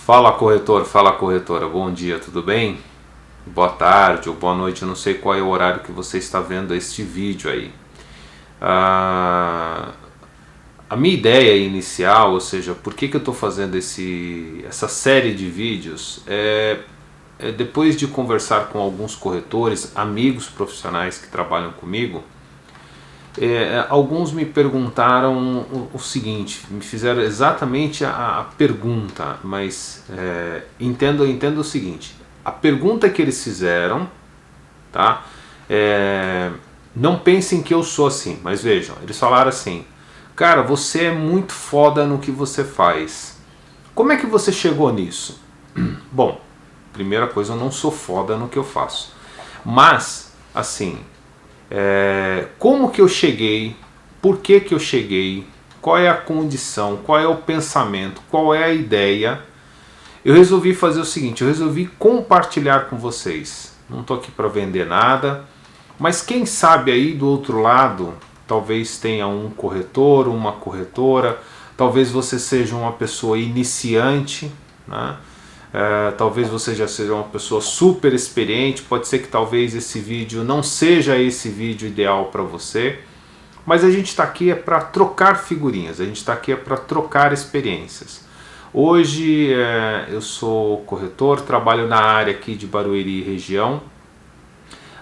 Fala corretor, fala corretora, bom dia, tudo bem? Boa tarde ou boa noite, eu não sei qual é o horário que você está vendo este vídeo aí. A minha ideia inicial, ou seja, por que eu estou fazendo essa série de vídeos, é depois de conversar com alguns corretores, amigos profissionais que trabalham comigo. Alguns me perguntaram o seguinte, me fizeram exatamente a pergunta, mas entendo o seguinte, a pergunta que eles fizeram, tá? Não pensem que eu sou assim, mas vejam, eles falaram assim: cara, você é muito foda no que você faz, como é que você chegou nisso? Bom, primeira coisa, eu não sou foda no que eu faço, mas assim, como que eu cheguei, por que que eu cheguei, qual é a condição, qual é o pensamento, qual é a ideia. Eu resolvi fazer o seguinte, eu resolvi compartilhar com vocês. Não estou aqui para vender nada, mas quem sabe aí do outro lado, talvez tenha um corretor, uma corretora, talvez você seja uma pessoa iniciante, né? Talvez você já seja uma pessoa super experiente, pode ser que talvez esse vídeo não seja esse vídeo ideal para você, mas a gente está aqui para trocar figurinhas, a gente está aqui para trocar experiências. Hoje eu sou corretor, trabalho na área aqui de Barueri região.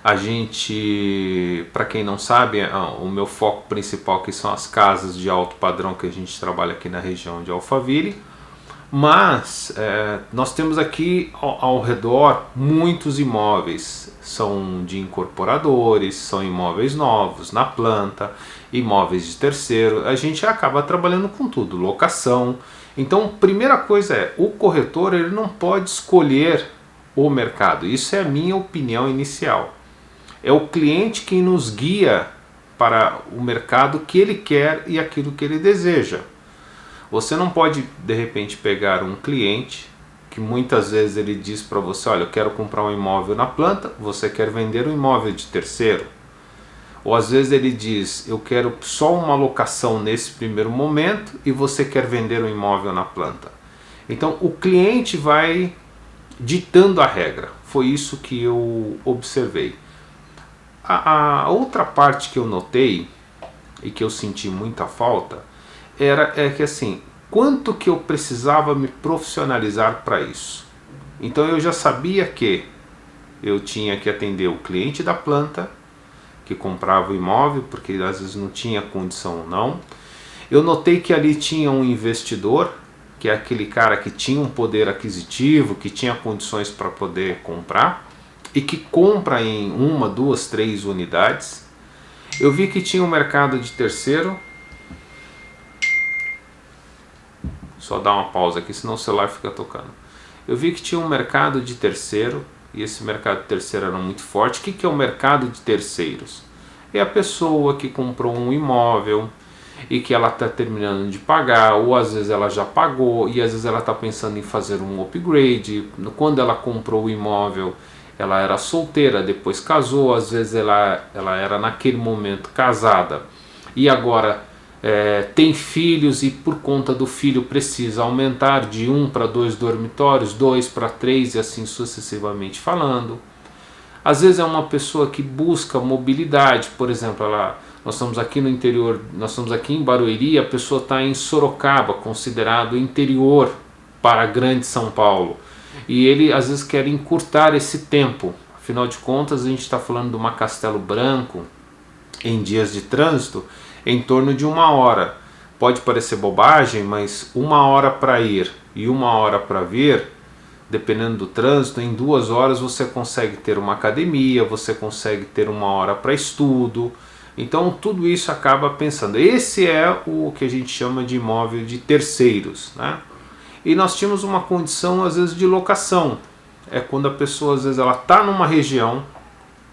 A gente, para quem não sabe, o meu foco principal aqui são as casas de alto padrão que a gente trabalha aqui na região de Alphaville. Mas nós temos aqui ao redor muitos imóveis, são de incorporadores, são imóveis novos na planta, imóveis de terceiro, a gente acaba trabalhando com tudo, locação. Então, primeira coisa o corretor ele não pode escolher o mercado, isso é a minha opinião inicial. É o cliente quem nos guia para o mercado que ele quer e aquilo que ele deseja. Você não pode de repente pegar um cliente que muitas vezes ele diz para você: olha, eu quero comprar um imóvel na planta, você quer vender um imóvel de terceiro. Ou às vezes ele diz: eu quero só uma locação nesse primeiro momento e você quer vender um imóvel na planta. Então o cliente vai ditando a regra. Foi isso que eu observei. A outra parte que eu notei e que eu senti muita falta é que assim, quanto que eu precisava me profissionalizar para isso? Então eu já sabia que eu tinha que atender o cliente da planta que comprava o imóvel, porque às vezes não tinha condição ou não. Eu notei que ali tinha um investidor, que é aquele cara que tinha um poder aquisitivo, que tinha condições para poder comprar e que compra em 1, 2, 3 unidades. Eu vi que tinha um mercado de terceiro. Só dar uma pausa aqui, senão o celular fica tocando. Eu vi que tinha um mercado de terceiro, e esse mercado de terceiro era muito forte. O que é o mercado de terceiros? É a pessoa que comprou um imóvel e que ela está terminando de pagar, ou às vezes ela já pagou, e às vezes ela está pensando em fazer um upgrade. Quando ela comprou o imóvel, ela era solteira, depois casou, às vezes ela era naquele momento casada, e agora tem filhos e por conta do filho precisa aumentar de 1 para 2 dormitórios, 2 para 3 e assim sucessivamente falando. Às vezes é uma pessoa que busca mobilidade, por exemplo, nós estamos aqui no interior, nós estamos aqui em Barueri, a pessoa está em Sorocaba, considerado interior para a grande São Paulo, e ele às vezes quer encurtar esse tempo. Afinal de contas, a gente está falando de uma Castelo Branco em dias de trânsito em torno de 1 hora. Pode parecer bobagem, mas 1 hora para ir e 1 hora para vir, dependendo do trânsito, em 2 horas você consegue ter uma academia, você consegue ter 1 hora para estudo. Então tudo isso acaba pensando. Esse é o que a gente chama de imóvel de terceiros, né? E nós tínhamos uma condição às vezes de locação. É quando a pessoa às vezes ela está numa região,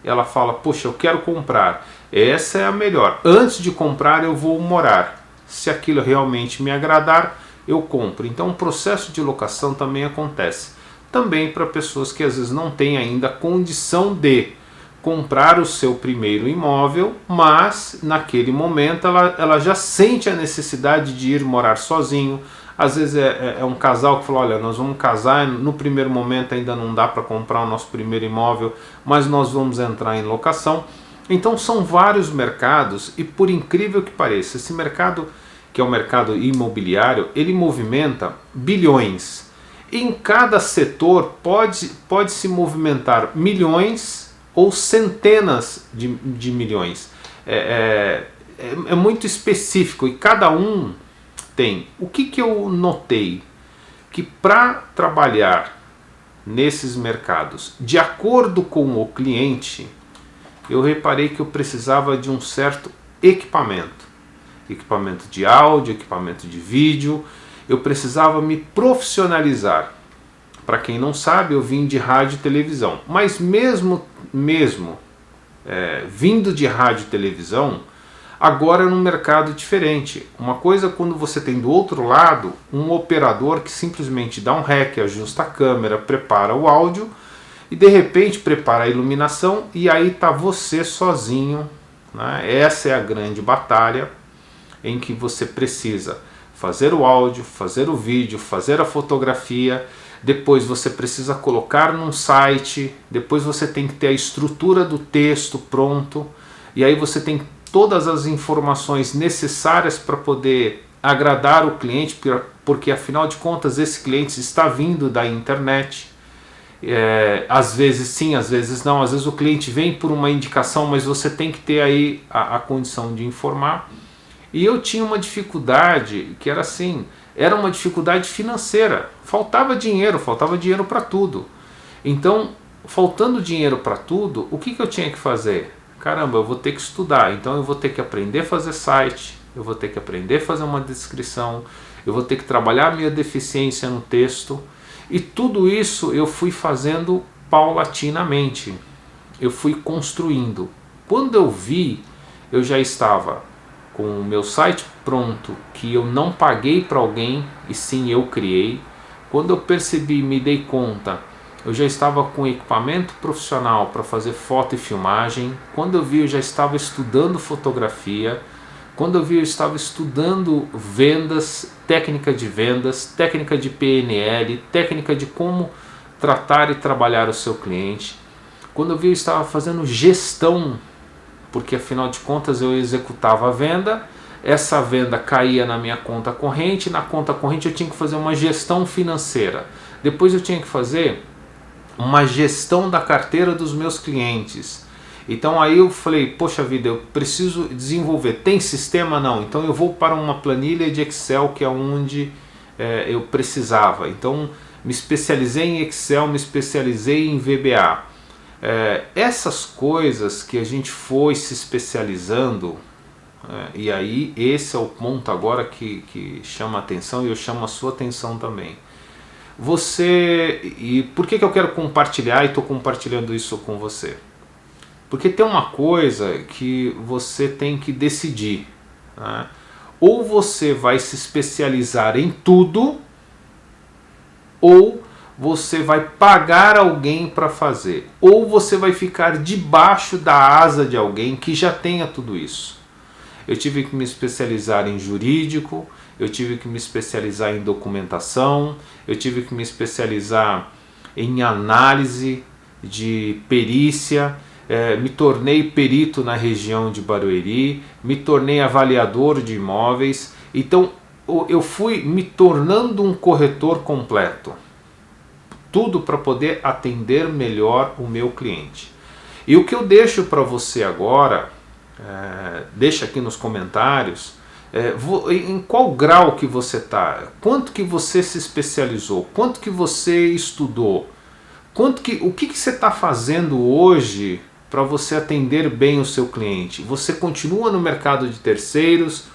ela fala: poxa, eu quero comprar, essa é a melhor, antes de comprar eu vou morar, se aquilo realmente me agradar eu compro. Então o processo de locação também acontece, também para pessoas que às vezes não têm ainda condição de comprar o seu primeiro imóvel, mas naquele momento ela já sente a necessidade de ir morar sozinho, Às vezes é um casal que falou, olha, nós vamos casar, no primeiro momento ainda não dá para comprar o nosso primeiro imóvel, mas nós vamos entrar em locação. Então são vários mercados e, por incrível que pareça, esse mercado, que é o mercado imobiliário, ele movimenta bilhões. Em cada setor pode se movimentar milhões ou centenas de milhões. É muito específico e cada um tem. O que eu notei? Que para trabalhar nesses mercados de acordo com o cliente, eu reparei que eu precisava de um certo equipamento de áudio, equipamento de vídeo. Eu precisava me profissionalizar. Para quem não sabe, eu vim de rádio e televisão, mas mesmo vindo de rádio e televisão, agora é num mercado diferente. Uma coisa é quando você tem do outro lado um operador que simplesmente dá um rec, ajusta a câmera, prepara o áudio e de repente prepara a iluminação e aí está você sozinho, né? Essa é a grande batalha em que você precisa fazer o áudio, fazer o vídeo, fazer a fotografia, depois você precisa colocar num site, depois você tem que ter a estrutura do texto pronto e aí você tem todas as informações necessárias para poder agradar o cliente, porque afinal de contas esse cliente está vindo da internet. Às vezes sim, às vezes não, às vezes o cliente vem por uma indicação, mas você tem que ter aí a condição de informar. E eu tinha uma dificuldade que era assim, era uma dificuldade financeira, faltava dinheiro para tudo. Então, faltando dinheiro para tudo, o que eu tinha que fazer? Caramba, eu vou ter que estudar, então eu vou ter que aprender a fazer site, eu vou ter que aprender a fazer uma descrição, eu vou ter que trabalhar a minha deficiência no texto, e tudo isso eu fui fazendo paulatinamente, eu fui construindo. Quando eu vi, eu já estava com o meu site pronto, que eu não paguei para alguém, e sim eu criei. Quando eu percebi, me dei conta, eu já estava com equipamento profissional para fazer foto e filmagem. Quando eu vi, eu já estava estudando fotografia. Quando eu vi, eu estava estudando vendas, técnica de PNL, técnica de como tratar e trabalhar o seu cliente. Quando eu vi, eu estava fazendo gestão, porque afinal de contas eu executava a venda, essa venda caía na minha conta corrente, na conta corrente eu tinha que fazer uma gestão financeira. Depois eu tinha que fazer uma gestão da carteira dos meus clientes. Então aí eu falei, poxa vida, eu preciso desenvolver. Tem sistema? Não. Então eu vou para uma planilha de Excel, que é onde eu precisava. Então me especializei em Excel, me especializei em VBA. Essas coisas que a gente foi se especializando, e aí esse é o ponto agora que chama a atenção, e eu chamo a sua atenção também. E por que eu quero compartilhar e estou compartilhando isso com você? Porque tem uma coisa que você tem que decidir, né? Ou você vai se especializar em tudo, ou você vai pagar alguém para fazer, ou você vai ficar debaixo da asa de alguém que já tenha tudo isso. Eu tive que me especializar em jurídico, eu tive que me especializar em documentação, eu tive que me especializar em análise de perícia, me tornei perito na região de Barueri, me tornei avaliador de imóveis. Então eu fui me tornando um corretor completo. Tudo para poder atender melhor o meu cliente. E o que eu deixo para você agora, deixa aqui nos comentários, em qual grau que você está, quanto que você se especializou, quanto que você estudou, o que você está fazendo hoje para você atender bem o seu cliente. Você continua no mercado de terceiros,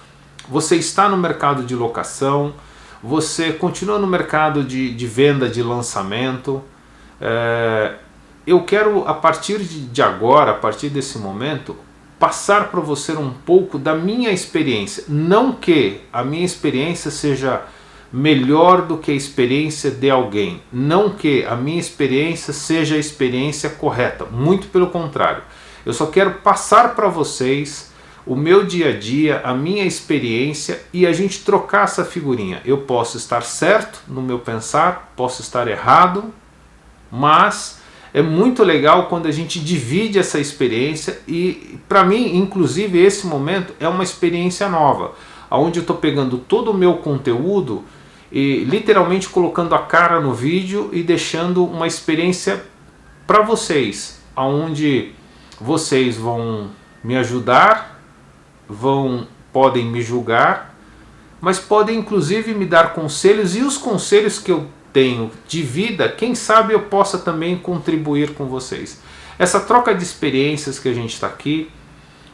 você está no mercado de locação, você continua no mercado de venda, de lançamento. Eu quero, a partir de agora, a partir desse momento, passar para você um pouco da minha experiência. Não que a minha experiência seja melhor do que a experiência de alguém. Não que a minha experiência seja a experiência correta. Muito pelo contrário. Eu só quero passar para vocês o meu dia a dia, a minha experiência e a gente trocar essa figurinha. Eu posso estar certo no meu pensar, posso estar errado, mas é muito legal quando a gente divide essa experiência e, para mim, inclusive, esse momento é uma experiência nova, onde eu estou pegando todo o meu conteúdo e literalmente colocando a cara no vídeo e deixando uma experiência para vocês, onde vocês vão me ajudar, podem me julgar, mas podem inclusive me dar conselhos, e os conselhos que eu tenho de vida, quem sabe eu possa também contribuir com vocês. Essa troca de experiências que a gente está aqui,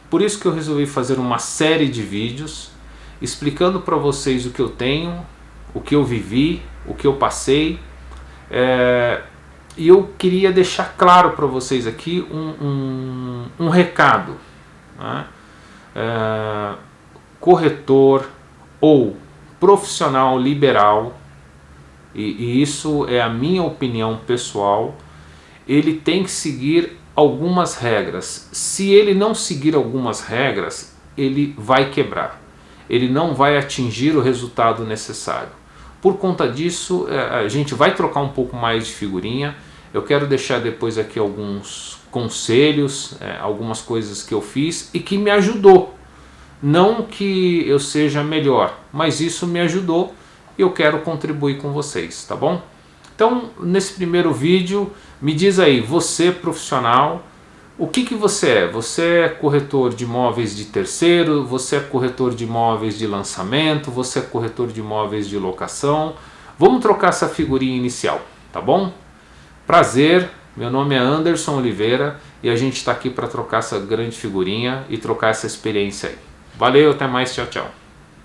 por isso que eu resolvi fazer uma série de vídeos explicando para vocês o que eu tenho, o que eu vivi, o que eu passei, e eu queria deixar claro para vocês aqui um recado, né? Corretor ou profissional liberal, e isso é a minha opinião pessoal, ele tem que seguir algumas regras. Se ele não seguir algumas regras, ele vai quebrar, ele não vai atingir o resultado necessário. Por conta disso, a gente vai trocar um pouco mais de figurinha. Eu quero deixar depois aqui alguns conselhos, algumas coisas que eu fiz e que me ajudou. Não que eu seja melhor, mas isso me ajudou e eu quero contribuir com vocês, tá bom? Então, nesse primeiro vídeo, me diz aí, você profissional, o que você é? Você é corretor de imóveis de terceiro? Você é corretor de imóveis de lançamento? Você é corretor de imóveis de locação? Vamos trocar essa figurinha inicial, tá bom? Prazer, meu nome é Anderson Oliveira e a gente está aqui para trocar essa grande figurinha e trocar essa experiência aí. Valeu, até mais, tchau, tchau.